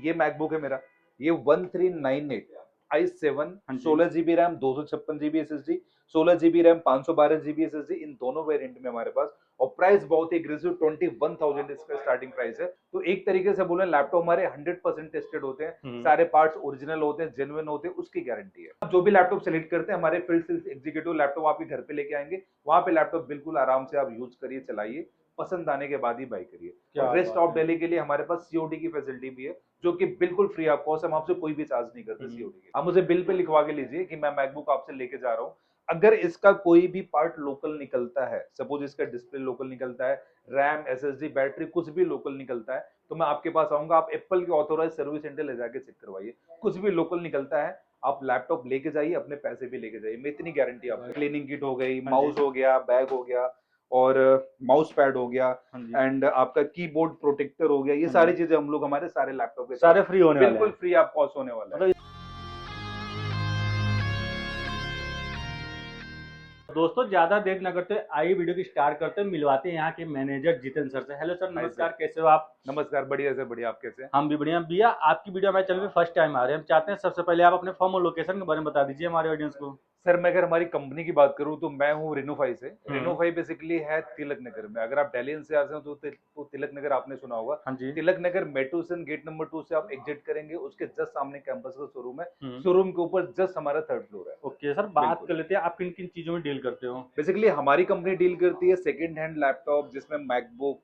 ये मैकबुक है मेरा, ये 1398 i7 हाँ जी। 16 GB RAM 256 GB SSD 16 GB RAM 512 GB SSD इन दोनों वेरिएंट में हमारे पास। और प्राइस बहुत ही एग्रेसिव 21,000 इसका स्टार्टिंग प्राइस है। तो एक तरीके से बोले लैपटॉप हमारे 100% टेस्टेड होते हैं, सारे पार्ट्स ओरिजिनल होते हैं, जेन्युइन होते हैं, उसकी गारंटी है। आप जो भी लैपटॉप सेलेक्ट करते हैं हमारे फील्ड सेल्स एग्जीक्यूटिव लैपटॉप आपके घर पे लेके आएंगे, वहां पे लैपटॉप बिल्कुल आराम से आप यूज करिए, चलाइए, पसंद आने के बाद ही बाय करिए। और रेस्ट ऑफ दिल्ली के लिए हमारे पास सीओडी की फैसिलिटी भी है, जो कि बिल्कुल फ्री ऑफ कॉस्ट, हम आपसे कोई भी चार्ज नहीं करते सीओडी के। आप मुझे बिल पे लिखवा के लीजिए कि मैं मैकबुक आपसे लेके जा रहा हूँ, अगर इसका कोई भी पार्ट लोकल निकलता है, सपोज इसका डिस्प्ले लोकल निकलता है, रैम एसएसडी बैटरी कुछ भी लोकल निकलता है, तो मैं आपके पास आऊंगा, आप एप्पल के ऑथोराइज सर्विस सेंटर ले जाके चेक करवाइए। कुछ भी लोकल निकलता है आप लैपटॉप लेके जाइए, अपने पैसे भी लेके जाइए, मैं इतनी गारंटी आपको। क्लीनिंग किट हो गई, माउस हो गया, बैग हो गया, और माउस पैड हो गया, एंड आपका कीबोर्ड प्रोटेक्टर हो गया, ये सारी चीजें हम लोग हमारे सारे लैपटॉप के सारे फ्री होने वाले हैं, बिल्कुल फ्री ऑफ कॉस्ट होने वाला है। दोस्तों ज्यादा देर न करते आइए वीडियो की स्टार्ट करते हैं, मिलवाते हैं यहाँ के मैनेजर जितेंद्र सर से। हेलो सर, नमस्कार, कैसे हो आप? नमस्कार, बढ़िया से बढ़िया, आप कैसे हैं? हम भी बढ़िया। भैया आपकी वीडियो हमारे चैनल पे फर्स्ट टाइम आ रहे हैं, हम चाहते हैं सबसे पहले आप अपने फॉर्म और लोकेशन के बारे में बता दीजिए हमारे ऑडियंस को। सर मैं अगर हमारी कंपनी की बात करूं तो मैं हूं रेनोफाई से। रेनोफाई बेसिकली है तिलक नगर में। अगर आप दिल्ली एनसीआर से हो तो तिलक नगर आपने सुना होगा। हाँ जी। Tilak Nagar metro station gate number 2 से आप एग्जिट करेंगे, उसके जस्ट सामने कैंपस का शोरूम है। शोरूम के ऊपर जस्ट हमारा 3rd फ्लोर है। ओके सर, बात कर लेते हैं आप किन किन चीजों में डील करते हो। बेसिकली हमारी कंपनी डील करती है सेकंड हैंड लैपटॉप, जिसमें मैकबुक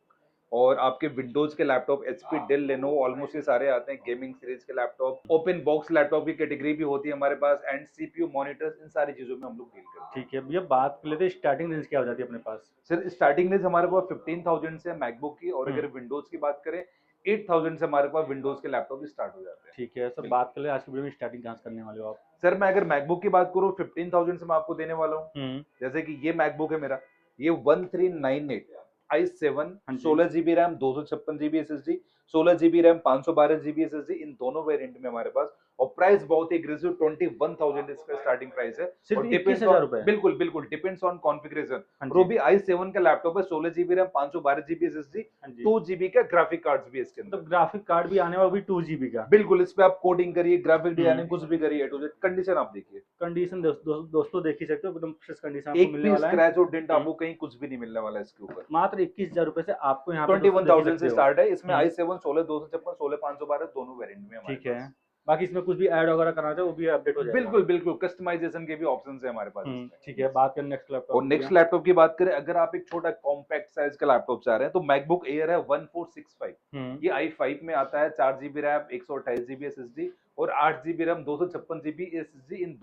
और आपके विंडोज के laptop, HP, Dell, Lenovo, almost ये सारे आते हैं। गेमिंग सीरीज के लैपटॉप, ओपन बॉक्स लैपटॉप की कैटेगरी भी होती है हमारे पास, एंड सीपीयू, मॉनिटर्स, इन सारी चीजों में हम लोग डील करते हैं। ठीक है भैया, बात कर लेते हैं स्टार्टिंग रेंज क्या हो जाती है अपने पास। सर स्टार्टिंग रेंज हमारे पास 15,000 से मैकबुक की, और अगर विंडोज की बात करें 8,000 से हमारे पास विंडोज के लैपटॉप भी स्टार्ट हो जाते हैं। ठीक है सर, बात कर ले आज की वीडियो में स्टार्टिंग कहाँ से करने वाले हो आप? सर मैं अगर मैकबुक की बात करूँ 15,000 से मैं आपको देने वाला हूँ। जैसे कि ये मैकबुक है मेरा, ये 1398 i7 16 GB RAM 256 GB SSD 16 GB RAM 512 GB SSD इन दोनों वेरिएंट में हमारे पास। और प्राइस बहुत ही एग्रेसिव 21,000 इसका स्टार्टिंग प्राइस है। सिर्फ और 21,000 रुपए? बिल्कुल बिल्कुल, डिपेंड्स ऑन कॉन्फ़िगरेशन। और वो भी i7 का लैपटॉप है, 16 GB RAM 512 GB SSD 2 GB का ग्राफिक कार्ड भी है इसके अंदर। तो ग्राफिक कार्ड भी आने वाला, भी 2 GB का? बिल्कुल, इस पे आप कोडिंग करिए, ग्राफिक डिजाइनिंग कुछ भी करिए, A to Z। कंडीशन आप देखिए, कंडीशन दोस्तों देख ही सकते हो, एकदम फ्रेश कंडीशन आपको एक मिलने भी वाला है। स्क्रैच और डेंट आपको कहीं कुछ भी नहीं मिलने वाला है इसके ऊपर। मात्र 21,000 रुपए से आपको यहाँ पे 21,000 से स्टार्ट है। इसमें i7 16 256 16 512 दोनों वेरिएंट में हमारे ठीक है। पास। बाकी इसमें कुछ भी ऐड वगैरह करना चाहे वो भी अपडेट हो जाएगा? बिल्कुल बिल्कुल, कस्टमाइजेशन के भी ऑप्शंस है हमारे पास इसमें। ठीक है, बात करें नेक्स्ट लैपटॉप। और नेक्स्ट लैपटॉप की बात करें, अगर आप एक छोटा कॉम्पैक्ट साइज का लैपटॉप चाह रहे हैं तो मैकबुक एयर है 1465। ये i5 में आता है, 4 GB रैम 128 GB SSD और 8 GB रैम 256 GB SSD इन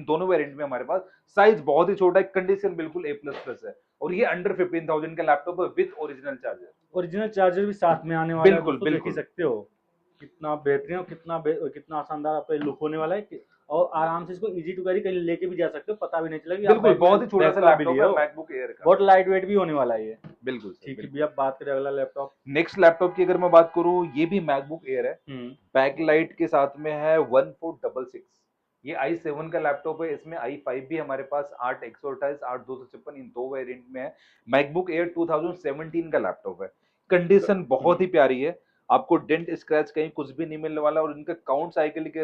दोनों वेरिएंट में हमारे पास। साइज बहुत ही छोटा है, कंडीशन बिल्कुल A++ है। और ये अंडर 15,000 का लैपटॉप है with original charger. Original charger भी साथ में आने वाला है, बिल्कुल देख ही सकते हो कितना बेहतरीन और कितना शानदार आपका लुक होने वाला है। और आराम से इसको इजी टू कैरी कहीं लेके भी जा सकते हो, पता भी नहीं चलेगा। बिल्कुल, बहुत ही छोटा सा लैपटॉप है मैकबुक एयर का, बहुत लाइट वेट भी होने वाला है ये। बिल्कुल ठीक है भैया, बात करें अगला लैपटॉप। नेक्स्ट लैपटॉप की अगर मैं बात करूं, ये भी मैकबुक एयर है, बैकलाइट के साथ में है 1466। ये i7 का लैपटॉप है, इसमें i5 भी हमारे पास 8 128 8 256 इन दो वेरिएंट में है। मैकबुक एयर 2017 का लैपटॉप है। कंडीशन बहुत ही प्यारी है, आपको डेंट स्क्रैच कहीं कुछ भी नहीं मिलने वाला। और इनका काउंट साइकिल के,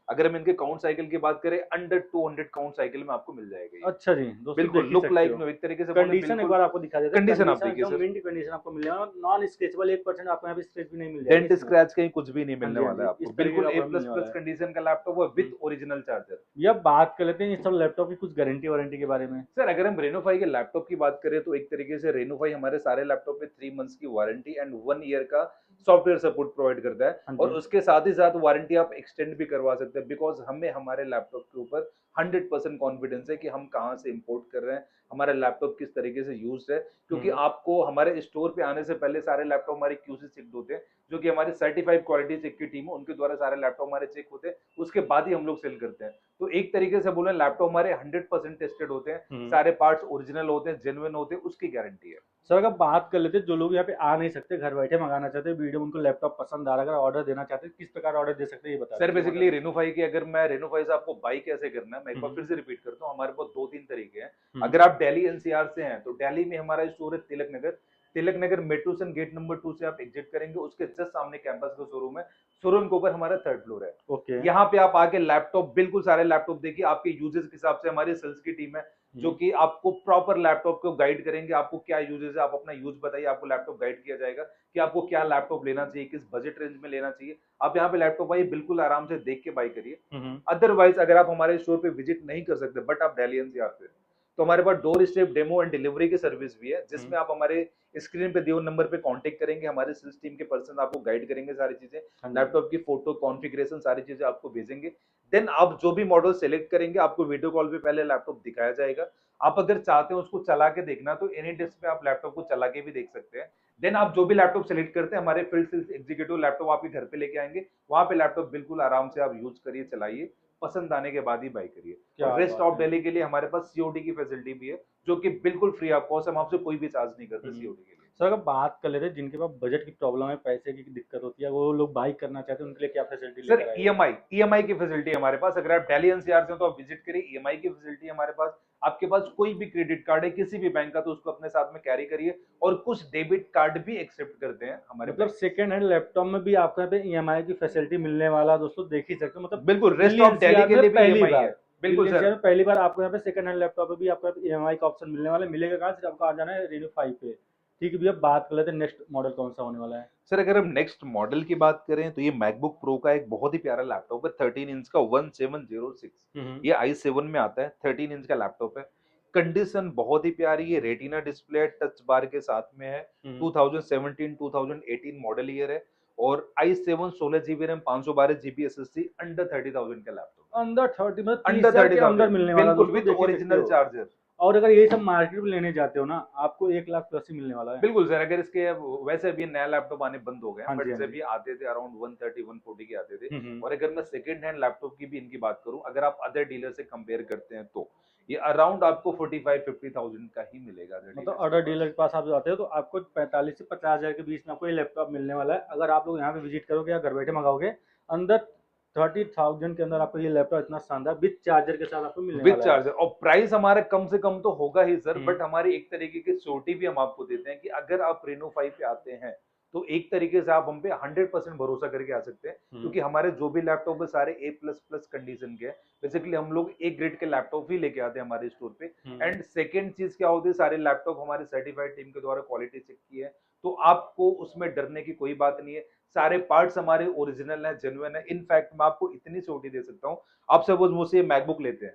अगर हम इनके काउंट साइकिल की बात करें, अंडर 200 काउंट साइकिल में आपको मिल जाएगा। अच्छा जी, बिल्कुल लुक लाइक नो, एक तरीके से कंडीशन एक बार आपको दिखा देते हैं। कंडीशन आप देखिए सर, मिंट कंडीशन आपको मिल जाएगा, नॉन स्क्रैचेबल 1% आपको यहाँ पे स्क्रैच भी नहीं मिल जाएगा, डेंट स्क्रैच कहीं कुछ भी नहीं मिलने वाला है आपको। बिल्कुल A++ कंडीशन का लैपटॉप है विद ओरिजिनल चार्जर। ये बात कर लेते हैं इस सब लैपटॉप की कुछ गारंटी वारंटी के बारे में। सर अगर हम रेनोफाई के लैपटॉप की बात करें तो एक तरीके से रेनोफाई हमारे सारे लैपटॉप पे 3 मंथ्स की वारंटी एंड 1 ईयर का सॉफ्टवेयर सपोर्ट प्रोवाइड करता है। और उसके साथ ही साथ वारंटी आप एक्सटेंड भी करवा सकते हैं, बिकॉज हमें हमारे लैपटॉप के ऊपर 100% कॉन्फिडेंस है कि हम कहाँ से इंपोर्ट कर रहे हैं, हमारा लैपटॉप किस तरीके से यूज है। क्योंकि आपको हमारे स्टोर पे आने से पहले सारे लैपटॉप हमारे क्यूसी चेक होते हैं, जो कि हमारी सर्टिफाइड क्वालिटी चेक की टीम है, उनके द्वारा सारे लैपटॉप हमारे चेक होते हैं, उसके बाद ही हम लोग सेल करते हैं। तो एक तरीके से बोले लैपटॉप हमारे 100% टेस्टेड होते हैं, सारे पार्ट्स ओरिजिनल होते हैं, जेन्युइन होते हैं, उसकी गारंटी है। सर अगर बात कर लेते हैं जो लोग यहाँ पे आ नहीं सकते, घर बैठे मंगाना चाहते हैं, वीडियो उनको लैपटॉप पसंद आ रहा है, अगर ऑर्डर देना चाहते हैं किस प्रकार ऑर्डर दे सकते हैं ये बता। सर बेसिकली रेनोफाई की, अगर मैं रेनोफाई से आपको बाई कैसे करना है, मैं एक बार फिर से रिपीट करता हूँ। हमारे पास 2-3 तरीके हैं। अगर आप दिल्ली एनसीआर से हैं तो दिल्ली में हमारा स्टोर है तिलक नगर, तिलक नगर मेट्रोसन गेट नंबर 2 से आप एग्जिट करेंगे, उसके जस्ट सामने कैंपस का शोरूम है। शोरूम के ऊपर हमारा थर्ड फ्लोर है। ओके। यहाँ पे आप आके लैपटॉप, बिल्कुल सारे लैपटॉप देखिए, आपके यूजेस के हिसाब से हमारी सेल्स की टीम है जो कि आपको प्रॉपर लैपटॉप को गाइड करेंगे। आपको क्या यूजेस है, आप अपना यूज बताइए, आपको लैपटॉप गाइड किया जाएगा कि आपको क्या लैपटॉप लेना चाहिए, किस बजट रेंज में लेना चाहिए। आप यहाँ पे लैपटॉप आइए, बिल्कुल आराम से देख के बाई करिए। अदरवाइज अगर आप हमारे स्टोर पे विजिट नहीं कर सकते बट आप दिल्ली एनसीआर से, तो हमारे पास doorstep demo and delivery की सर्विस भी है, जिसमें आप हमारे स्क्रीन पे दिए हुए नंबर पे कांटेक्ट करेंगे, हमारे सेल्स टीम के पर्सन आपको गाइड करेंगे सारी चीजें, लैपटॉप की फोटो कॉन्फ़िगरेशन सारी चीजें आपको भेजेंगे। देन आप जो भी मॉडल सेलेक्ट करेंगे, आपको वीडियो कॉल पे पहले लैपटॉप दिखाया जाएगा। आप अगर चाहते हैं उसको चला के देखना, तो एनी डेस्क पे आप लैपटॉप को चला के भी देख सकते हैं। देन आप जो भी लैपटॉप सेलेक्ट करते हैं, हमारे फील्ड सेल्स एग्जीक्यूटिव लैपटॉप आपके घर पे लेके आएंगे। वहां पे लैपटॉप बिल्कुल आराम से आप यूज करिए, चलाइए, पसंद आने के बाद ही बाय करिए। और रेस्ट ऑफ दिल्ली के लिए हमारे पास सीओडी की फैसिलिटी भी है, जो कि बिल्कुल फ्री ऑफ कॉस्ट, हम आपसे कोई भी चार्ज नहीं करते सीओडी के लिए। सर अगर बात कर लेते हैं जिनके पास बजट की प्रॉब्लम है, पैसे की दिक्कत होती है, वो लोग बाइक करना चाहते हैं, उनके लिए क्या फैसिलिटी सर लेकर आए? ईएमआई की फैसिलिटी है हमारे पास। अगर आप दिल्ली एनसीआर से हो तो आप विजिट करिए, ईएमआई की फैसिलिटी है हमारे पास। आपके पास कोई भी क्रेडिट कार्ड है किसी भी बैंक का, तो उसको अपने साथ में कैरी करिए, और कुछ डेबिट कार्ड भी एक्सेप्ट करते हैं हमारे मतलब सेकंड हैंड लैपटॉप में भी आपको यहाँ पे ईएमआई की फैसिलिटी मिलने वाला, दोस्तों देख ही सकते हो। मतलब बिल्कुल, rest Delhi of Delhi NCR के में लिए भी पहली ईएमआई बार, है। बिल्कुल दिल्ली एनसीआर सर, में पहली बार आपको यहाँ पे सेकंड हैंड लैपटॉप में भी आपको ईएमआई का ऑप्शन मिलने वाला है। मिलेगा कहाँ? सिर्फ आपको आ जाना है रेन्यू 5 पे। ठीक है भैया, बात कर लेते हैं नेक्स्ट मॉडल कौन सा होने वाला है। सर अगर हम नेक्स्ट मॉडल की बात करें तो ये मैकबुक प्रो का एक बहुत ही प्यारा लैपटॉप है, 13 इंच का 1706। ये i7 में आता है, 13 इंच का लैपटॉप है। कंडीशन बहुत ही प्यारी है, रेटिना डिस्प्ले टच बार के साथ में है। 2017-2018 मॉडल ईयर है, और i7 16 GB RAM 512 GB SSD, under 30,000 का लैपटॉप, अंडर 30 मतलब 30 अंडर हजार के अंदर 30,000 मिलने वाला, बिल्कुल, दोस्तों विद देख ही सकते ओरिजिनल हो। चार्जर। और अगर ये सब मार्केट में लेने जाते हो ना, आपको 1 लाख प्लस ही मिलने वाला है। बिल्कुल सर, अगर इसके वैसे भी नया लैपटॉप आने बंद हो गए हैं, हाँ बट जी, हाँ जब जी। भी आते थे अराउंड 130 140 के आते थे। हम्म। और अगर मैं सेकंड हैंड लैपटॉप की भी इनकी बात करूं, अगर आप अदर डीलर से कंपेयर करते हैं, तो ये अराउंड आपको 45-50,000 का ही मिलेगा अदर मतलब डीलर्स के अदर पास। डीलर के पास आप जाते हो तो आपको 45 से 50 हजार के बीच में आपको ये लैपटॉप मिलने वाला है। अगर आप लोग यहाँ पे विजिट करोगे या घर बैठे मंगाओगे, अंदर 30,000 के अंदर आपको ये लैपटॉप इतना शानदार विद चार्जर के साथ आपको मिलने विद वाला है। चार्जर, और प्राइस हमारा कम से कम तो होगा ही सर, हम्म। बट हमारी एक तरीके की सिक्योरिटी भी हम आपको देते हैं कि अगर आप रेनो 5 पे आते हैं, तो एक तरीके से आप हम पे 100% भरोसा करके आ सकते हैं, क्योंकि हमारे जो भी लैपटॉप है सारे A++ कंडीशन के हैं। बेसिकली हम लोग ए ग्रेड के लैपटॉप ही लेके आते हैं हमारे स्टोर पे। एंड सेकंड चीज क्या होती है, सारे लैपटॉप हमारे सर्टिफाइड टीम के द्वारा क्वालिटी चेक की है, तो आपको उसमें डरने की कोई बात नहीं है। सारे पार्ट्स हमारे ओरिजिनल है, जेन्युइन है। इनफैक्ट मैं आपको इतनी सिक्योरिटी दे सकता हूँ, आप सपोज मुझसे मैकबुक लेते हैं,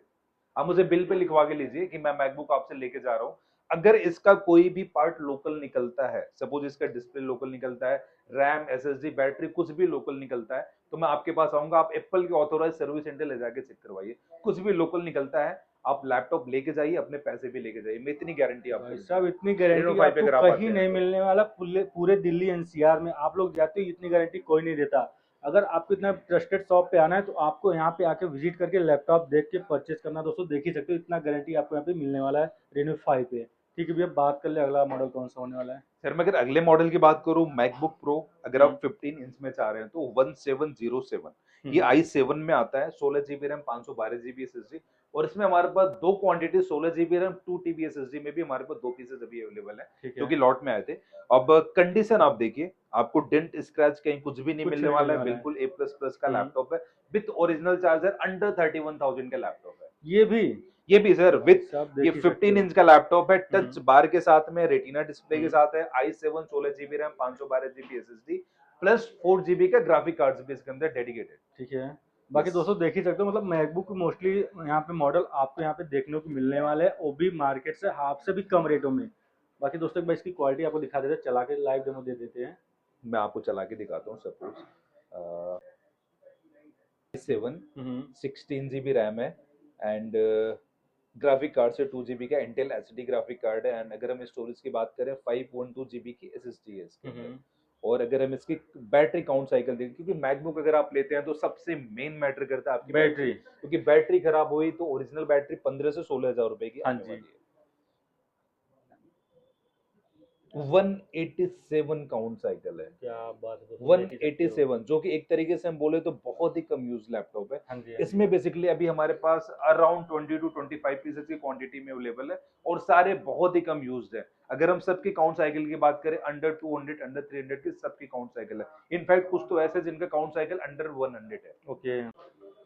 आप मुझे बिल पे लिखवा के लीजिए कि मैं मैकबुक आपसे लेके जा रहा हूँ, अगर इसका कोई भी पार्ट लोकल निकलता है, सपोज इसका डिस्प्ले लोकल निकलता है, रैम, एसएसडी, बैटरी कुछ भी लोकल निकलता है, तो मैं आपके पास आऊंगा, आप एप्पल के ऑथोराइज सर्विस सेंटर ले जाके चेक करवाइए। कुछ भी लोकल निकलता है, आप लैपटॉप लेके जाइए, अपने पैसे भी लेके जाइए, मैं इतनी गारंटी आपको भाई देता हूँ। साहब इतनी रेनो गारंटी 5 पे आपको अगर आप आते कहीं हैं नहीं तो। मिलने वाला। पूरे दिल्ली एनसीआर में आप लोग जाते हो, इतनी गारंटी कोई नहीं देता। अगर आपको इतना ट्रस्टेड शॉप पे आना है तो आपको यहाँ पे आके विजिट करके लैपटॉप देख के परचेज करना। दोस्तों देख ही सकते हो, इतना गारंटी आपको यहाँ पे मिलने वाला है रेनो 5 पे। ठीक है भैया, बात कर ले अगला मॉडल कौन सा होने वाला है। सर मैं अगर अगले मॉडल की बात करूं, मैकबुक प्रो, अगर आप 15 इंच में चाह रहे हैं तो 1707, ये i7 में आता है, 16 GB रैम 512 GB एसएसडी, और इसमें हमारे पास दो quantity 16 GB RAM 2 TB SSD में भी हमारे पास दो पीसेस अभी अवेलेबल है, जो कि लॉट में आए थे। अब कंडीशन आप देखिए, आपको डेंट स्क्रैच कहीं कुछ भी नहीं मिलने वाला है, बिल्कुल A++ का लैपटॉप है, विथ ओरिजिनल चार्जर, अंडर 31,000 का लैपटॉप है। ये भी सर विथ, ये 15 इंच का लैपटॉप है, टच बार के साथ में, रेटिना डिस्प्ले के साथ है, i7 16 GB RAM 512 GB SSD, plus 4 GB का ग्राफिक कार्ड्स भी इसके अंदर डेडिकेटेड। ठीक है, बाकी दोस्तों देख ही सकते हो, मतलब मैकबुक मोस्टली यहाँ पे मॉडल आपको यहाँ पे देखने को मिलने वाले हैं, वो भी मार्केट से हाफ से भी कम रेटों में। बाकी दोस्तों एक बार इसकी क्वालिटी आपको दिखा देते हैं, चला के लाइव डेमो दे देते हैं। मैं आपको चला के दिखाता हूँ। सपोज 7 16 GB रैम है, एंड ग्राफिक कार्ड से 2 GB का इंटेल एचडी ग्राफिक कार्ड है, एंड अगर हम स्टोरेज की बात करें 512 GB की एसएसडी है इसके अंदर। और अगर हम इसकी बैटरी काउंट साइकिल देखें, क्योंकि मैकबुक अगर आप लेते हैं तो सबसे मेन मैटर करता है आपकी बैटरी, क्योंकि बैटरी खराब हुई तो ओरिजिनल बैटरी 15 से 16 हजार रुपए की आने वाली है। 187 काउंट साइकिल है। क्या बात है दोस्तों, देख ही सकते हो। 187 जो कि एक तरीके से हम बोले तो बहुत ही कम यूज लैपटॉप है। हाँ जी, हाँ जी। इसमें बेसिकली अभी हमारे पास अराउंड 20 टू 25 पीसेस की क्वांटिटी में अवेलेबल है और सारे बहुत ही कम यूज्ड है। अगर हम सबकी काउंट साइकिल की बात करें अंडर 200 अंडर 300 की सबकी काउंट साइकिल है। इनफैक्ट कुछ तो ऐसे जिनका काउंट साइकिल अंडर 100 है। ओके,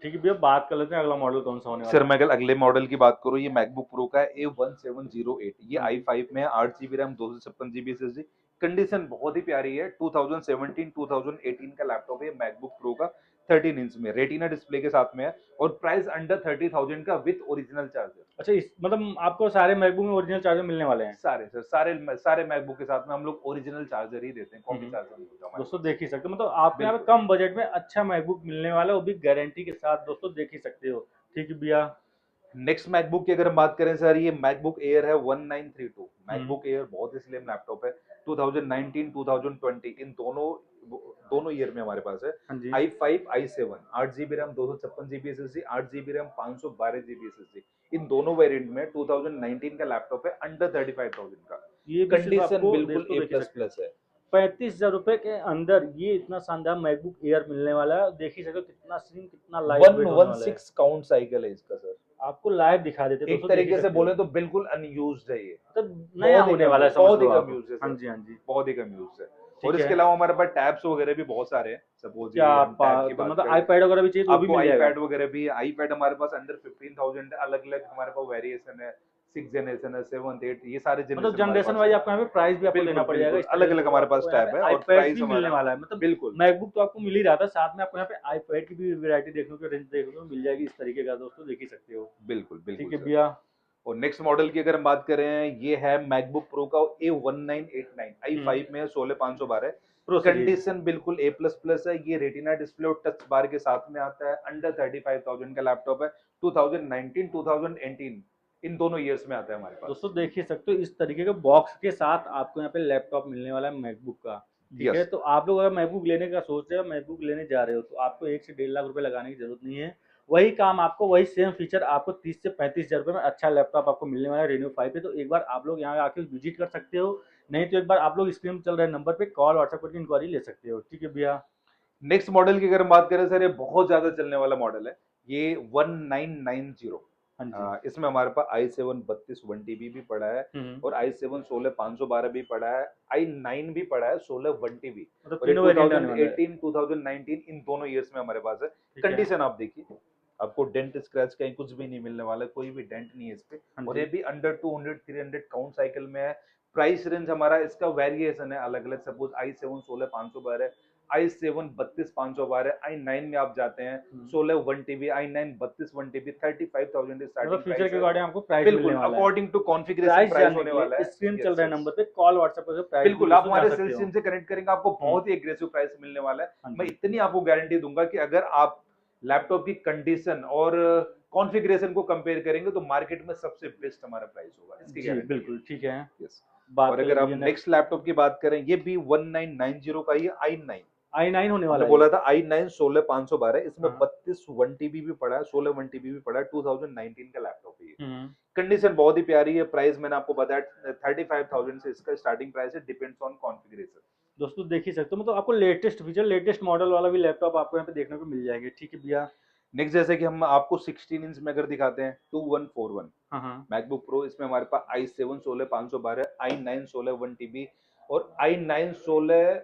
ठीक है भैया, बात कर लेते हैं अगला मॉडल कौन सा होने सर वाला है? मैं अगर अगले मॉडल की बात करूँ, ये मैकबुक प्रो का है A1708। ये हाँ जी। i5 में है, 8 GB RAM, 256 GB SSD। Condition बहुत ही प्यारी है। 2017 2018 का लैपटॉप है मैकबुक प्रो का, 13 इंच में रेटिना डिस्प्ले के साथ में है और प्राइस अंडर 30,000 का विद ओरिजिनल चार्जर। अच्छा, इस मतलब आपको सारे मैकबुक में ओरिजिनल चार्जर मिलने वाले हैं? सारे सर सारे मैकबुक के साथ में हम लोग ओरिजिनल चार्जर ही देते हैं, कॉपी चार्जर नहीं होता हमारे दोस्तों पास। देख ही सकते हो, मतलब आपको यहाँ पे बिल्कुल। कम बजट में अच्छा मैकबुक मिलने वाला है, वो भी गारंटी के साथ, दोस्तों देख ही सकते हो। ठीक है भैया। नेक्स्ट मैकबुक की अगर हम बात करें सर, ये मैकबुक एयर है 1932। मैकबुक एयर बहुत ही स्लिम लैपटॉप है। 2019 2020 इन दोनों ईयर में हमारे पास है। हाँ जी। i5 i7 8 GB RAM, 256 GB SSD, 8 GB RAM, 512 GB SSD। इन दोनों वेरिएंट में 2019 का लैपटॉप है अंडर 35,000 का। ये भी सिर्फ कंडीशन आपको बिल्कुल दोस्तों ए देख ही प्लस सकते हो, प्लस है। 35,000 रुपए के अंदर ये इतना शानदार मैकबुक एयर मिलने वाला है। देख ही सकते हो कितना स्लिम, कितना लाइट वेट होने वाला है। 116 काउंट साइकिल है इसका सर। आपको लाइव दिखा देते हैं, एक दोस्तों देख ही तरीके से सकते हो। बोले तो बिल्कुल अनयूज्ड है ये। मतलब नया होने वाला है, समझ बहुत ही लो कम आप। यूज है हाँ सर। जी, हाँ जी। बहुत ही कम यूज है। और ठीक इसके है। अलावा हमारे पास टैब्स वगैरह भी बहुत सारे हैं। सपोज क्या ये हम टैब की बात है, बात मतलब करें, आईपैड वगैरह भी चाहिए तो वो भी आपको मिल जाएगा? आईपैड वगैरह भी है। आईपैड हमारे पास अंडर 15,000 है। अलग अलग हमारे पास वेरिएशन है, 6 जनरेशन है, 7 8, ये सारे मतलब जनरेशन हमारे जनरेशन पास वाइज है। आपको यहाँ पे प्राइस भी आपको देना बिल्कुल पड़ जाएगा बिल्कुल इस तरीके अलग से, अलग तो हमारे पास आपको यहाँ टैब पे है और आईपैड प्राइस भी मिलने हमारा वाला है। मतलब बिल्कुल मैकबुक तो आपको मिल ही रहा था, साथ में आपको यहाँ पे आईपैड की भी वैरायटी देखने को, रेंज देखने को मिल जाएगी इस तरीके का, दोस्तों देख ही सकते हो। बिल्कुल ठीक बिल्कुल है सर। भैया। और नेक्स्ट मॉडल की अगर हम बात करें, ये है मैकबुक प्रो का A1989। i5 में है, 16512। Pro series. कंडीशन बिल्कुल ए प्लस प्लस है। ये रेटिना डिस्प्ले और टच बार के साथ में आता है। अंडर 35,000 का लैपटॉप है। 2019 2018 इन दोनों ईयर्स में आता है हमारे पास। दोस्तों देख ही सकते हो इस तरीके के बॉक्स के साथ आपको यहाँ पे लैपटॉप मिलने वाला है मैकबुक का। ठीक है, यस। तो आप लोग अगर मैकबुक लेने का सोच रहे हो, मैकबुक लेने जा रहे हो, तो आपको 1 से 1.5 लाख रुपए लगाने की जरूरत नहीं है। वही काम आपको, वही सेम फीचर आपको 30 से 35 हजार रुपए में अच्छा लैपटॉप आपको मिलने वाला है रेन्यू 5 पे। तो एक बार आप लोग यहाँ आके विजिट कर सकते हो, नहीं तो एक बार आप लोग स्क्रीन में चल रहे नंबर पे कॉल व्हाट्सएप करके इंक्वायरी ले सकते हो। ठीक है भैया। नेक्स्ट मॉडल की अगर हम बात करें सर, ये बहुत ज्यादा चलने वाला मॉडल है। ये 1990। हाँ जी। इसमें हमारे पास i7 32 1 TB भी पड़ा है और i7 16 512 भी पड़ा है। i9 भी पड़ा है 16 1 TB। मतलब और ये तीनों वेरिएंट आने वाला है। 2018 2019 इन दोनों ईयर्स में हमारे पास है। ठीक है। कंडीशन आप देखिए, आपको डेंट स्क्रैच कहीं कुछ भी नहीं मिलने वाला, कोई भी डेंट नहीं है इस पे। हाँ और जी। ये भी अंडर 200 300 काउंट साइकिल में है। प्राइस रेंज हमारा इसका वेरिएशन है अलग अलग। सपोज i7 16 512 i7 32 512 i9 में आप जाते हैं 16 1 TB, i9 32 1 TB, 35,000 मतलब स्टार्टिंग फीचर प्राइस के है। अकॉर्डिंग आपको प्राइस मिलने बिल्कुल वाला है। According to configuration price price जानने होने के वाला लिए है। स्क्रीन चल यस रहा है यस। नंबर पे कॉल व्हाट्सएप करके प्राइस भी बिल्कुल आप दोस्तों हमारे जान सकते सेल्स हो। टीम से कनेक्ट करेंगे, आपको बहुत ही एग्रेसिव प्राइस मिलने वाला है। हाँ मैं जी। इतनी आपको गारंटी दूंगा कि अगर आप लैपटॉप की कंडीशन और कॉन्फ़िगरेशन को कंपेयर करेंगे तो मार्केट में सबसे बेस्ट हमारा प्राइस होगा, इसकी जी गारंटी है। बिल्कुल, ठीक है। यस। बात और कर अगर लेते हम हैं नेक्स्ट। नेक्स्ट लैपटॉप की बात करें, ये भी 1990 का ही i9। i9 होने हमने वाला है बोला ये। था i9 16 512, इसमें हाँ। 32 1 TB भी पड़ा है, 16 1 TB भी पड़ा है। 2019 का लैपटॉप है ये। हम्म। कंडीशन बहुत ही प्यारी है। प्राइस मैंने आपको बताया 35,000 से इसका स्टार्टिंग प्राइस है, डिपेंड्स ऑन कॉन्फ़िगरेशन। दोस्तों देख ही सकते हो, मतलब आपको लेटेस्ट फीचर, लेटेस्ट मॉडल वाला भी लैपटॉप आपको यहाँ पे देखने को मिल जाएंगे। ठीक है भैया। नेक्स्ट जैसे कि हम आपको 16 इंच में अगर दिखाते हैं 2141 हाँ हाँ। मैकबुक प्रो, इसमें हमारे पास i7 16 512, i9 16 1 TB और i9 16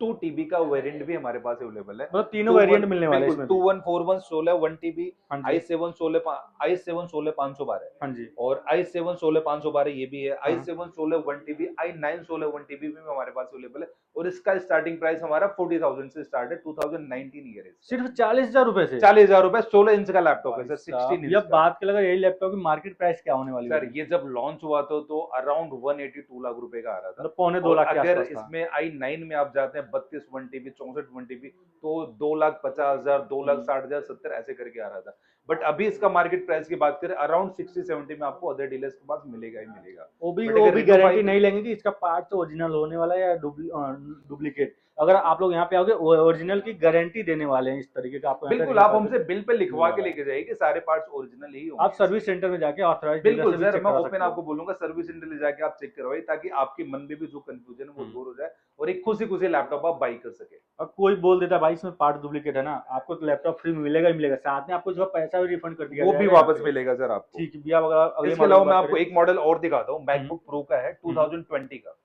2 TB का वेरिएंट भी हमारे पास अवेलेबल है। मतलब तीनों वेरिएंट मिलने वाले हैं बिल्कुल इसमें भी। 2141 16 1 TB, हाँ जी। i7 16 512 हाँ जी। और i7 16 512 ये भी है। हाँ। i7 16 1 TB, i9 16 1 TB भी हमारे पास अवेलेबल है और इसका स्टार्टिंग प्राइस हमारा 40,000 से स्टार्ट है। 2019 ईयर है। सिर्फ 40,000 रुपए से? 40,000 रुपए 16 इंच का लैपटॉप है भाई सर। साहब, 16 ये इंच का बात कर लगा, यही लैपटॉप की मार्केट प्राइस क्या होने वाली सर, होगी? ये जब लॉन्च हुआ था तो अराउंड 182 लाख रुपए का आ रहा था। मतलब पौने 2 और लाख के अगर आसपास था। इसमें i9 में आप जाते हैं 32 1 TB 64 1 TB तो 2,50,000 2,60,000 70 ऐसे करके आ रहा था। बट अभी इसका मार्केट प्राइस की बात करें अराउंड 60-70 में आपको अदर डीलर्स के पास मिलेगा ही मिलेगा। वो भी बट अगर गारंटी Reno 5 नहीं लेंगे कि इसका पार्ट तो ओरिजिनल होने वाला है या डुप्लीकेट। अगर आप लोग यहाँ पे आओगे ओरिजिनल की गारंटी देने वाले हैं, इस तरीके का आपको यहाँ पे बिल्कुल, ring आप service हमसे बिल पे लिखवा के मिलने वाला है। लेके जाइए कि सारे पार्ट्स ओरिजिनल ही होंगे आप सर्विस सेंटर में जाके ऑथराइज्ड डीलर बिल्कुल से भी सर, चेक मैं करा ओपन सकते हो। आपको बोलूंगा सर्विस सेंटर ले जाके आप चेक करवाइए, ताकि आपके मन में भी जो कंफ्यूजन है वो हम्म। दूर हो जाए और एक खुशी खुशी लैपटॉप आप बाई कर सके। और कोई बोल देता है भाई इसमें पार्ट डुप्लीकेट है ना, आपको तो लैपटॉप फ्री में मिलेगा ही मिलेगा, साथ में आपको जो पैसा भी रिफंड कर दिया वो भी जाएगा यहाँ वापस पे। मिलेगा सर आपको। ठीक है भैया, अगर अगले इसके मॉडल की अलावा मैं बात आपको करें। एक मॉडल और दिखाता हूँ, हम्म, मैकबुक प्रो का है, हम्म, 2020 का।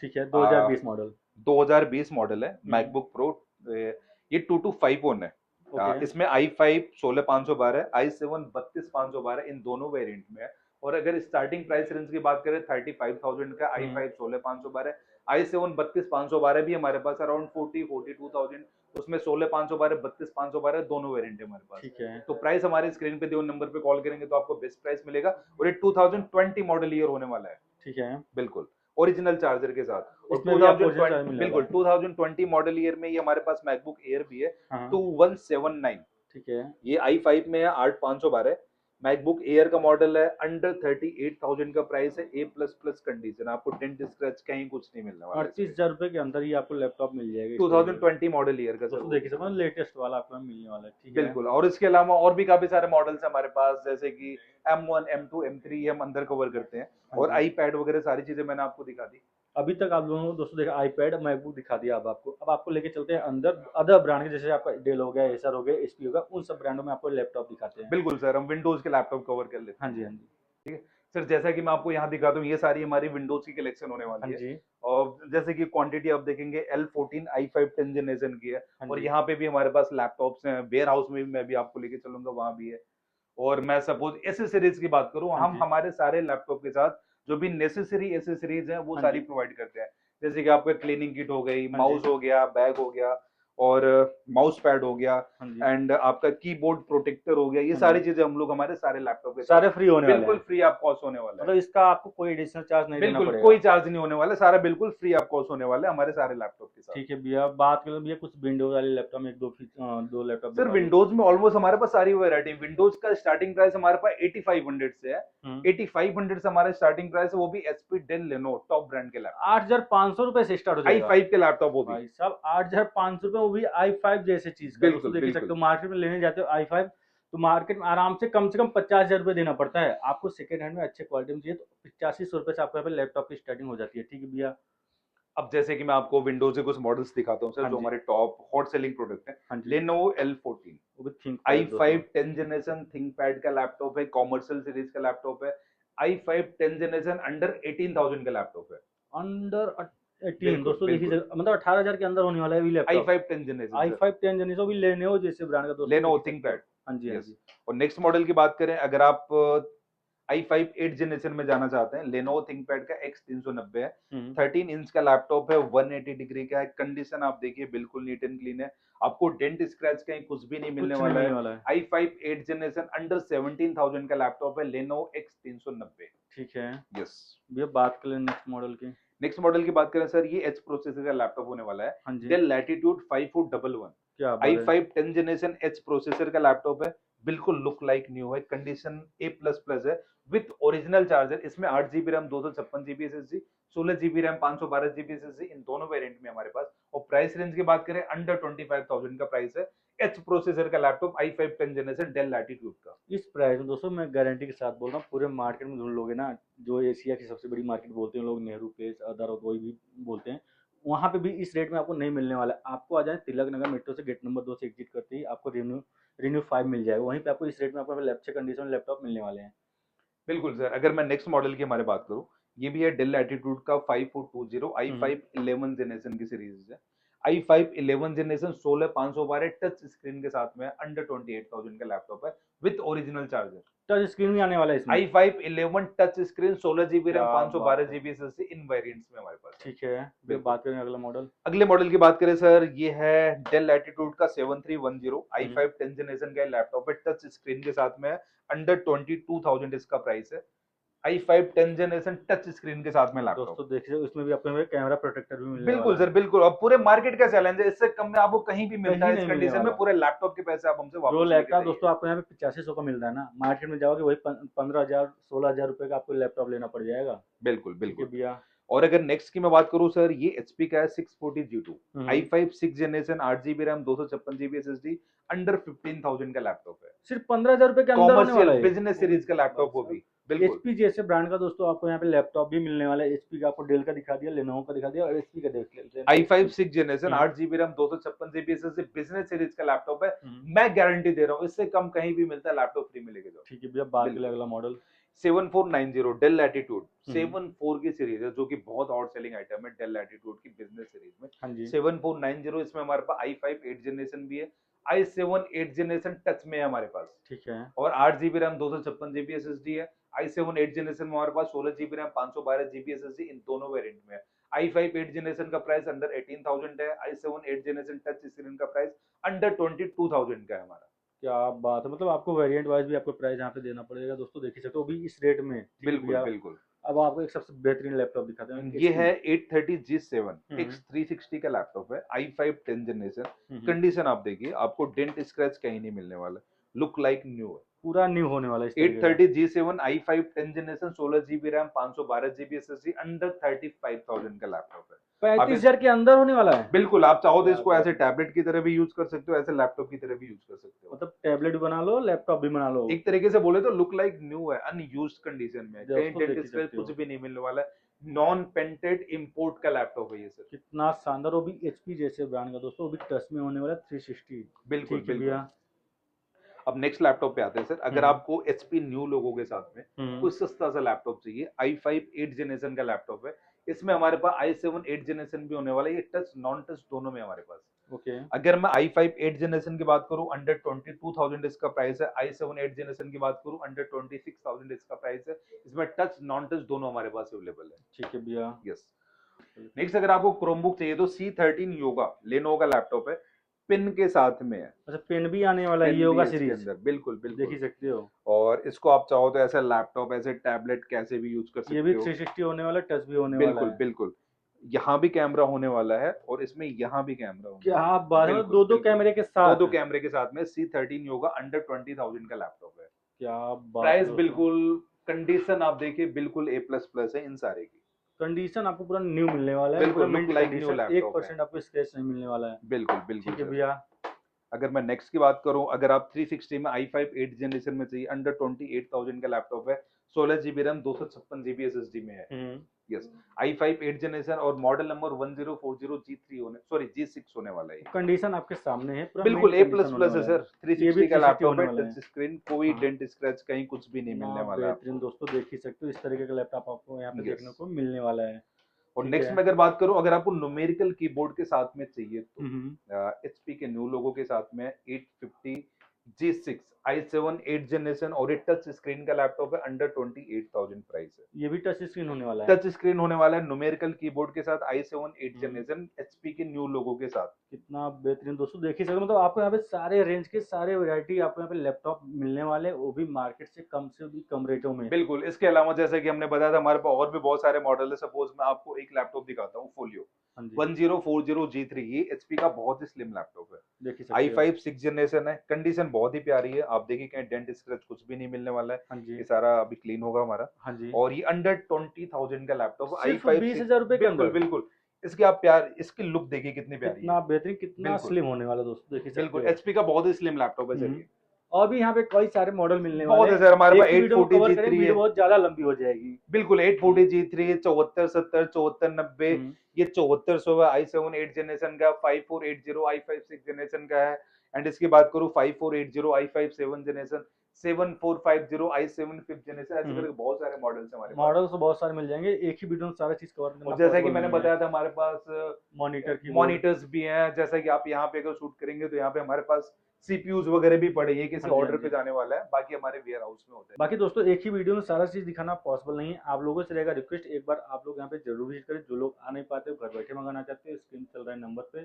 ठीक है, आ, 2020 मॉडल। 2020 मॉडल है मैकबुक प्रो। ये 225 है। ओके। इसमें i5 16512, i7 32512 इन दोनों वेरिएंट में है। और अगर स्टार्टिंग प्राइस रेंज की बात करें 35,000 का, i5 16512, i7 32512 भी हमारे पास अराउंड 42,000, उसमें 16512 32512 दोनों वेरिएंट है हमारे पास। ठीक है। तो प्राइस हमारे स्क्रीन पे दिए नंबर पे कॉल करेंगे तो आपको बेस्ट प्राइस मिलेगा, और ये 2020 मॉडल ईयर होने वाला है। ठीक है, बिल्कुल ओरिजिनल चार्जर के साथ। और इसमें भी आपको ओरिजिनल 2020 चार्जर मिलेगा। बिल्कुल 2020 मॉडल ईयर में ये हमारे पास मैकबुक एयर भी है, हाँ, 2179। ठीक है। ये i5 में है 8512। मैकबुक एयर का मॉडल है, अंडर 38,000 का प्राइस है, ए प्लस प्लस कंडीशन, आपको डेंट स्क्रैच कहीं कुछ नहीं मिलने वाला है। 38,000 रुपए के अंदर ही आपको लैपटॉप मिल जाएगा। 2020 मॉडल ईयर का सर दोस्तों वो। देखिए समझ, लेटेस्ट वाला आपको मिलने वाला है। ठीक है। बिल्कुल, और इसके अलावा और भी काफी सारे मॉडल्स हैं हमारे पास, जैसे कि M1 M2 M3 हम अंदर कवर करते हैं, हाँ और जी। आईपैड वगैरह सारी चीजें मैंने आपको दिखा दी। अभी तक आप लोगों को दोस्तों देखा आईपैड मैकबुक दिखा दिया। अब आपको लेके चलते हैं अंदर अदर ब्रांड के, जैसे आपका डेल हो गया, एसर हो गया, एचपी होगा, उन सब ब्रांडों में आपको लैपटॉप दिखाते हैं। बिल्कुल सर, हम विंडोज के लैपटॉप कवर कर लेते हाँ हैं। जी, हाँ जी, ठीक है सर, जैसा कि मैं आपको यहाँ दिखाता हूँ, ये सारी हमारी विंडोज की कलेक्शन होने हाँ वाली है। जी, और जैसे कि क्वांटिटी आप देखेंगे L14 i5 10 जनरेशन की है, हाँ और जी, यहाँ पे भी हमारे पास लैपटॉप्स हैं, वेयर हाउस में भी मैं भी आपको लेके चलूंगा, वहां भी है। और मैं सपोज एसेसरीज की बात करूं, हाँ हम जी, हमारे सारे लैपटॉप के साथ जो भी नेसेसरी एसेसरीज हैं वो हाँ सारी जी, प्रोवाइड करते हैं। जैसे कि आपका क्लीनिंग किट हो गई, हाँ जी, माउस हो गया, बैग हो गया, और माउस पैड हो गया, हाँ जी, एंड आपका कीबोर्ड प्रोटेक्टर हो गया। ये हाँ सारी जी, चीजें हम लोग हमारे सारे लैपटॉप के साथ सारे फ्री होने वाले बिल्कुल हैं। फ्री ऑफ कॉस्ट होने वाला है। मतलब इसका आपको कोई एडिशनल चार्ज नहीं देना बिल्कुल पड़ेगा। कोई चार्ज नहीं होने वाला, सारा बिल्कुल फ्री ऑफ कॉस्ट होने वाला है हमारे सारे लैपटॉप के साथ। ठीक है भैया, बात करें भैया कुछ विंडोज वाले लैपटॉप में, दो लैपटॉप सर दिखा दो। विंडोज में ऑलमोस्ट हमारे पास सारी वैरायटी, विंडोज का स्टार्टिंग प्राइस हमारे पास 8500 से है। 8500 से हमारा स्टार्टिंग प्राइस है, वो भी एचपी डेल लेनो टॉप ब्रांड के लैपटॉप, 8,500 रुपए से स्टार्ट हो जाएगा। i5 के लैपटॉप वो भी। भाई साहब 8,500 रुपए, वो भी i5 जैसे चीज का। दोस्तों बिल्कुल देख ही बिल्कुल सकते हो, मार्केट में लेने जाते हो i5 तो मार्केट में आराम से कम 50,000 रुपए देना पड़ता है। आपको सेकंड हैंड में अच्छे क्वालिटी में चाहिए तो 8500 रुपए से आपको यहाँ पे लैपटॉप की स्टार्टिंग हो जाती है। ठीक है भैया। अब जैसे कि मैं आपको विंडोज के कुछ मॉडल्स दिखाता हूँ सर, हाँ जो जी, हमारे टॉप हॉट सेलिंग प्रोडक्ट है। हाँ जी, लेनोवो L14, वो भी थिंक i5 10 जनरेशन थिंकपैड का लैपटॉप है, कॉमर्शियल सीरीज का लैपटॉप है। i5 10 जनरेशन अंडर 18,000 का लैपटॉप है। अंडर 18 बिल्कुल दोस्तों देखिए, बिल्कुल, मतलब 18,000 के अंदर होने वाला है ये laptop. i5 10 generation sir, i5 10 generation भी लेनेवो जैसे ब्रांड का दोस्तों लेनोवो देख ही सकते हो। थिंकपैड। हाँ जी, हाँ यस, जी, और नेक्स्ट मॉडल की बात करें, अगर आप i5 8 जनरेशन में जाना चाहते हैं, लेनोवो थिंकपैड का X390 है, 13 इंच का लैपटॉप है, 180 डिग्री का है, कंडीशन आप देखिए बिल्कुल नीट एंड क्लीन है, आपको डेंट स्क्रैच कहीं कुछ भी नहीं मिलने कुछ नहीं वाला मिलने है। वाला है। i5 8 जनरेशन अंडर 17,000 का लैपटॉप है, लेनोवो X390। ठीक है यस, भैया, बात कर ले नेक्स्ट मॉडल की। नेक्स्ट मॉडल की बात करें सर, ये एच प्रोसेसर का लैपटॉप होने वाला है, हाँ जी, डेल लैटिट्यूड 5411। क्या बात है। i5 10 जनरेशन एच प्रोसेसर का लैपटॉप है, बिल्कुल लुक लाइक न्यू है, कंडीशन ए प्लस प्लस है, विथ ओरिजिनल चार्जर। इसमें 8 GB RAM, 256 GB SSD, 16 GB RAM, 512 GB SSD, इन दोनों वेरिएंट में हमारे पास। और प्राइस रेंज की बात करें, अंडर 25,000 का प्राइस है, एच प्रोसेसर का laptop i5 10 generation Dell Latitude का। इस प्राइस में दोस्तों मैं गारंटी के साथ बोल रहा हूँ, पूरे मार्केट में ढूंढ लोगे ना, जो एशिया की सबसे बड़ी मार्केट बोलते हैं लोग, नेहरू प्लेस अदर और कोई भी बोलते हैं, वहाँ पे भी इस रेट में आपको नहीं मिलने वाला है। आपको आ जाए तिलक नगर मेट्रो से गेट नंबर 2 से एग्जिट करते ही आपको रिन्यू 5 मिल जाएगा, वहीं पे आपको इस रेट में आपको अच्छे कंडीशन लैपटॉप मिलने वाले हैं। बिल्कुल सर, अगर मैं नेक्स्ट मॉडल की हमारे बात करूं, ये भी है डेल लैटिट्यूड का 5420, i5 11 जनरेशन की सीरीज है। i5 11 जनरेशन 16512 टच स्क्रीन के साथ में अंडर 28,000 का लैपटॉप है, with original charger. Touch screen भी आने वाला है इसमें। i5 11 touch screen, 16 GB RAM, क्या 512 बात है। GB SSD, इन वेरिएंट्स में हमारे पास है। ठीक है, फिर बिल्कुल। बात करें अगला मॉडल। अगले मॉडल की बात करें सर, ये है डेल लैटिट्यूड का 7310, i5 10 जनरेशन का लैपटॉप है, टच स्क्रीन के साथ में अंडर 22,000 इसका प्राइस है। i5 10 जनरेशन टच स्क्रीन के साथ में लैपटॉप। दोस्तों देखिए इसमें भी आपको कैमरा प्रोटेक्टर भी मिलने बिल्कुल वाला सर है। बिल्कुल, अब पूरे मार्केट का चैलेंज है, इससे कम में आपको कहीं भी मिलता कहीं है इस नहीं मिलने कंडीशन में, वाला। पूरे लैपटॉप के पैसे आप हमसे जो वापस लेके लैपटॉप जाइए। दोस्तों आपको यहाँ पे 8500 का मिल रहा है ना, मार्केट में जाओगे वही 15,000 16,000 रुपए का आपको लैपटॉप लेना पड़ जाएगा। बिल्कुल ठीक है बिल्कुल। भैया। और अगर नेक्स्ट की मैं बात करूं सर, ये एचपी का है 640G2 i5 6 generation 8 GB RAM 256 GB SSD, under 15,000 का लैपटॉप है। सिर्फ 15,000 रुपए के अंदर होने वाला कॉमर्शियल है। बिजनेस सीरीज का लैपटॉप वो भी, बिल्कुल एचपी जैसे ब्रांड का दोस्तों आपको यहाँ पे लैपटॉप भी मिलने वाला है। एचपी का आपको डेल का दिखा दिया, लेनोवो का दिखा दिया, और एचपी का देख लेते हैं। i5 6 जनरेशन हम्म। 8 GB RAM 256 GB SSD business series का लैपटॉप है। हम्म। मैं गारंटी दे रहा हूँ इससे कम कहीं भी मिलता है लैपटॉप फ्री मिलेगा जो। ठीक है भैया, बात बिल्कुल। के लिए अगला मॉडल 7490 डेल लैटिट्यूड हम्म। 7 4 की सीरीज है, जो कि बहुत हॉट सेलिंग आइटम है डेल लैटिट्यूड की बिजनेस सीरीज में। हाँ जी। 7490 इसमें हमारे पास i5 8 जनरेशन भी है, i7 8 जनरेशन टच में है हमारे पास, ठीक है। और 8 GB रैम 256 GB SSD है। i7 8 जनरेशन में हमारे पास 16 GB रैम 512 GB SSD इन दोनों वेरिएंट में है। i5 8 जनरेशन का प्राइस अंडर 18,000 है, i7 8 जनरेशन टच स्क्रीन का प्राइस अंडर 22,000 का है हमारा। क्या बात है, मतलब आपको वेरिएंट वाइज भी आपको प्राइस यहाँ पे देना पड़ेगा दोस्तों, देख ही सकते हो अभी इस रेट में। ठीक है बिल्कुल भैया। बिल्कुल। अब आपको एक सबसे बेहतरीन लैपटॉप दिखाते हैं। ये है 830G7 हम्म। X360 का लैपटॉप है, i5 10 जनरेशन। हम्म। कंडीशन आप देखिए, आपको डेंट स्क्रैच कहीं नहीं मिलने वाला, लुक लाइक न्यू है। पूरा न्यू होने वाला है इस तरीके का। 830G7 i5 10 generation 16 GB RAM 512 GB SSD under 35,000 का लैपटॉप है। 35,000 के अंदर होने वाला है। बिल्कुल, आप चाहो तो क्या इसको बात ऐसे है। टैबलेट की तरह भी यूज कर सकते हो, ऐसे लैपटॉप की तरह भी यूज कर सकते हो। मतलब टैबलेट भी बना लो, लैपटॉप भी बना लो। एक तरीके से बोले तो लुक लाइक न्यू है, अनयूज्ड कंडीशन में है, कहीं दोस्तों डेंट देख ही स्क्रैच सकते हो। कुछ भी नहीं मिलने वाला है। नॉन पेंटेड इंपोर्ट का लैपटॉप है ये सर। कितना शानदार, वो भी एचपी जैसे ब्रांड का दोस्तों, वो भी टच में होने वाला 360। बिल्कुल ठीक है बिल्कुल। भैया। अब नेक्स्ट लैपटॉप पे आते हैं सर। अगर आपको एचपी न्यू लोगों के साथ में कोई सस्ता सा लैपटॉप चाहिए, i5 8 जनरेशन का लैपटॉप है, इसमें हमारे पास i7 8 जनरेशन भी होने वाला है, ये टच नॉन टच दोनों में हमारे पास। ओके। अगर मैं i5 8 जनरेशन की बात करूं, अंडर 22,000 इसका प्राइस है। i7 8 जनरेशन की बात करूं, अंडर 26,000 इसका प्राइस है। इसमें टच नॉन टच दोनों हमारे पास अवेलेबल है। ठीक है भैया। यस। नेक्स्ट अगर आपको क्रोमबुक चाहिए तो C13 योगा लेनोवो का लैपटॉप है, पिन के साथ में है। अच्छा, पेन भी आने वाला है पेन ये भी होगा है इसके सीरीज। अंदर, बिल्कुल देख ही बिल्कुल। सकते हो। और इसको आप चाहो तो ऐसे लैपटॉप ऐसे टैबलेट कैसे भी यूज कर ये सकते भी हो। 360 होने वाला है, टच भी होने वाला बिल्कुल है। बिल्कुल। यहाँ भी कैमरा होने वाला है और इसमें यहाँ भी कैमरा होने क्या वाला है। बात है, बिल्कुल, दो दो बिल्कुल। कैमरे के दो साथ। दो कैमरे के साथ में C13 योगा अंडर 20,000 का लैपटॉप है। क्या बात है प्राइस दोस्तों। बिल्कुल, कंडीशन आप देखिए बिल्कुल A++ है इन सारे की। कंडीशन आपको पूरा न्यू मिलने वाला है, बिल्कुल, पूरा look mint like new condition, laptop 1% आपको स्क्रैच नहीं मिलने वाला है। बिल्कुल बिल्कुल ठीक है सर। भैया। अगर मैं नेक्स्ट की बात करूं, अगर आप 360 में i5 8 जनरेशन में चाहिए, अंडर 28,000 का लैपटॉप है, 16 GB रैम 256 GB SSD में है। यस, i5 8 जनरेशन और मॉडल नंबर 1040G3 होने, सॉरी G6 होने वाला है। कंडीशन आपके सामने है, पूरा बिल्कुल मिंट कंडीशन होने A++ है वाला है। सर। ये भी 360 का 360 लैपटॉप होने है, वाला टच है। स्क्रीन, कोई हाँ। डेंट स्क्रैच कहीं कुछ भी नहीं मिलने वाला है बेहतरीन आपको। दोस्तों, देख ही सकते हो इस तरीके का लैपटॉप आपको यहाँ पे Yes. देखने को मिलने वाला है। और ठीक नेक्स्ट है। में अगर बात करूं, अगर आपको न्यूमेरिकल कीबोर्ड के साथ में चाहिए तो हम्म। एचपी के न्यू लोगो के साथ में 850G6 i7 8 जनरेशन और ये टच स्क्रीन का लैपटॉप है, अंडर 28,000 प्राइस है। ये भी टच स्क्रीन होने वाला है। टच स्क्रीन होने वाला है, न्यूमेरिकल कीबोर्ड के साथ i7 8 हम्म। जनरेशन एचपी के न्यू लोगो के साथ। कितना बेहतरीन दोस्तों, देख ही सकते हो, मतलब आपको यहाँ पे सारे रेंज के सारे वैरायटी आपको यहाँ पे लैपटॉप मिलने वाले हैं, वो भी मार्केट से भी कम रेटों में। बिल्कुल। इसके अलावा जैसे कि हमने बताया था, हमारे पास और भी बहुत सारे मॉडल है। सपोज मैं आपको एक लैपटॉप दिखाता हूँ, फोलियो हाँ जी। 1040G3, ये एचपी का बहुत ही स्लिम लैपटॉप है। देख ही सकते हो। i5 6 जनरेशन है, कंडीशन बहुत ही प्यारी है। आप देखिए कहीं डेंट स्क्रैच कुछ भी नहीं मिलने वाला है। हाँ जी। ये सारा अभी क्लीन होगा हमारा। हाँ जी। और ये अंडर 20,000 का लैपटॉप है, सिर्फ i5 20,000 रुपए के बिल्कुल अंदर। बिल्कुल। इसकी आप प्यार, इसकी लुक देखिए कितनी प्यारी कितना है। बेहतरीन, कितना बिल्कुल स्लिम होने वाला दोस्तों, देख ही सकते बिल्कुल। हो। एचपी का बहुत ही स्लिम लैपटॉप है सर ये। और भी यहाँ पे कई सारे मॉडल मिलने बहुत वाले है हैं। सर, हमारे पास एक ही वीडियो में कवर करें, 840G3 वीडियो है। बहुत ज्यादा लंबी हो जाएगी। बिल्कुल 840G3, 7470, 7490, ये 7400 है, i7 8 जनरेशन का। 5480 i5 6 जनरेशन का है। एंड इसकी बात करूं, 5480 i5 7 generation, 7450 i7 5th generation, ऐसे करके बहुत सारे मॉडल्स हैं हमारे पास। मॉडल्स तो बहुत सारे मिल जाएंगे, एक ही वीडियो में सारा चीज कवर करना और जैसा कि possible मैंने नहीं है। बताया था, हमारे पास मॉनिटर की मॉनिटर्स भी हैं। जैसा कि आप यहाँ पे अगर शूट करेंगे तो यहाँ पे हमारे पास सीपीयूज वगैरह भी पड़े, ये किसी हाँ जी, ऑर्डर हाँ पे जी। जाने वाला है, बाकी हमारे वेयर हाउस में होते हैं। बाकी दोस्तों एक ही वीडियो में सारा चीज दिखाना पॉसिबल नहीं है, आप लोगों से रहेगा रिक्वेस्ट, एक बार आप लोग यहाँ पे जरूर विजिट करें। जो लोग आ नहीं पाते हो, घर बैठे मंगाना चाहते हो, स्क्रीन चल रहा है नंबर पे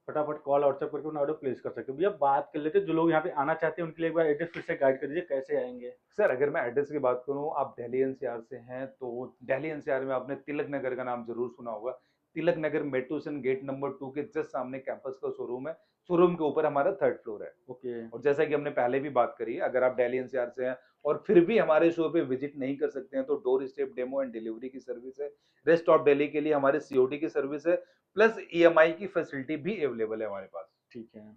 फटाफट कॉल व्हाट्सएप करके अपना ऑर्डर प्लेस कर सकते हो। भैया बात कर लेते हैं, जो लोग यहाँ पे आना चाहते हैं उनके लिए एक बार एड्रेस फिर से गाइड कर दीजिए, कैसे आएंगे। सर अगर मैं एड्रेस की बात करूं, आप दिल्ली एनसीआर से हैं तो दिल्ली एनसीआर में आपने तिलक नगर का नाम जरूर सुना होगा। Tilak Nagar metro station gate number 2 के जस्ट सामने कैंपस का शोरूम है। शोरूम के ऊपर हमारा 3rd फ्लोर है। ओके। और जैसा कि हमने पहले भी बात करी है, अगर आप दिल्ली एनसीआर से हैं और फिर भी हमारे शो पे विजिट नहीं कर सकते हैं, तो door step demo and delivery की सर्विस है। रेस्ट ऑफ दिल्ली के लिए हमारी सीओडी की सर्विस है, प्लस ईएमआई की फैसिलिटी भी अवेलेबल है हमारे पास। ठीक है।